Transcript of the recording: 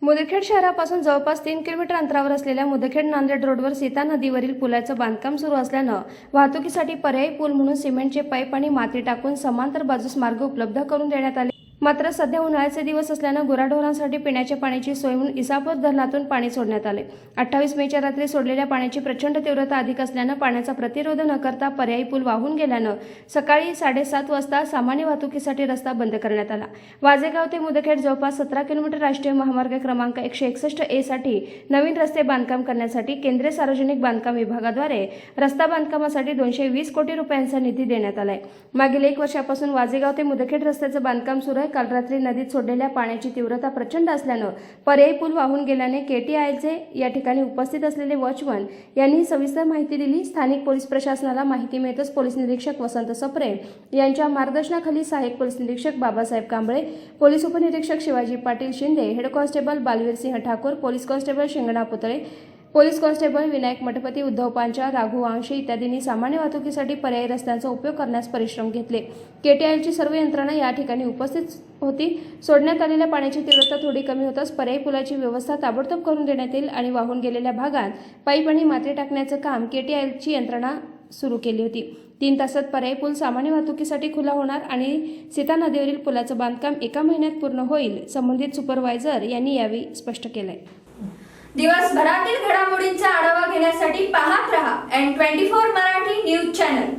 मुदखेड शहरापासून जवळपास 3 किलोमीटर अंतरावर असलेल्या मुदखेड नांदेड रोडवर सीता नदीवरील पुलाचं बांधकाम सुरू असल्यानं वाहतुकीसाठी पर्यायी पूल म्हणून सिमेंटचे पाईप आणि माती टाकून समांतर बाजूस मार्ग उपलब्ध करून देण्यात आले। मात्र सध्या उन्हाळ्याचे दिवस असल्यानं गुराढोरांसाठी पिण्याच्या पाण्याची सोय म्हणून इसापूर धरणातून पाणी सोडण्यात आले। 28 मेच्या रात्री सोडलेल्या पाण्याची प्रचंड तीव्रता अधिक असल्यानं पाण्याचा प्रतिरोध न करता पर्यायी पूल वाहून गेल्यानं सकाळी 7:30 वाजता सामान्य वाहतुकीसाठी रस्ता बंद करण्यात आला। वाजेगाव ते मुदखेड जवळपास 17 किलोमीटर राष्ट्रीय महामार्ग क्रमांक 161A साठी नवीन रस्ते बांधकाम करण्यासाठी केंद्रीय सार्वजनिक बांधकाम विभागाद्वारे रस्ता बांधकामासाठी 220 कोटी रुपयांचा निधी देण्यात आलाय। मागील 1 वर्षापासून वाजेगाव ते मुदखेड रस्त्याचं बांधकाम सुरू आहे। काल रात्री नदीत सोडलेल्या पाण्याची तीव्रता प्रचंड असल्यानं पर्यायी पूल वाहून गेल्याने KTILचे या ठिकाणी उपस्थित असलेले वॉचमन यांनी सविस्तर माहिती दिली। स्थानिक पोलीस प्रशासनाला माहिती मिळताच पोलीस निरीक्षक वसंत सप्रे यांच्या मार्गदर्शनाखाली सहाय्यक पोलीस निरीक्षक बाबासाहेब कांबळे, पोलीस उपनिरीक्षक Shivaji Patil Shinde, head constable Baalveer Singh Thakur, police constable शिंगणा पुतळे, पोलीस कॉन्स्टेबल विनायक मठपती, उद्धव पांचा, राघू वांशी इत्यादींनी सामान्य वाहतुकीसाठी पर्यायी रस्त्यांचा उपयोग करण्यास परिश्रम घेतले। KTILची सर्व यंत्रणा या ठिकाणी उपस्थित होती। सोडण्यात आलेल्या पाण्याची तीव्रता थोडी कमी होताच पर्यायी पुलाची व्यवस्था ताबडतोब करून देण्यात येईल आणि वाहून गेलेल्या भागात पाईप आणि माती टाकण्याचं काम KTILची यंत्रणा सुरू केली होती। 3 तासात पर्यायी पूल सामान्य वाहतुकीसाठी खुला होणार आणि सीता नदीवरील पुलाचं बांधकाम 1 महिन्यात पूर्ण होईल, संबंधित सुपरवायझर यांनी यावेळी स्पष्ट केलंय। दिवसभरातील घडामोडींचा आढावा घेण्यासाठी पाहत रहा N24 मराठी न्यूज चॅनल।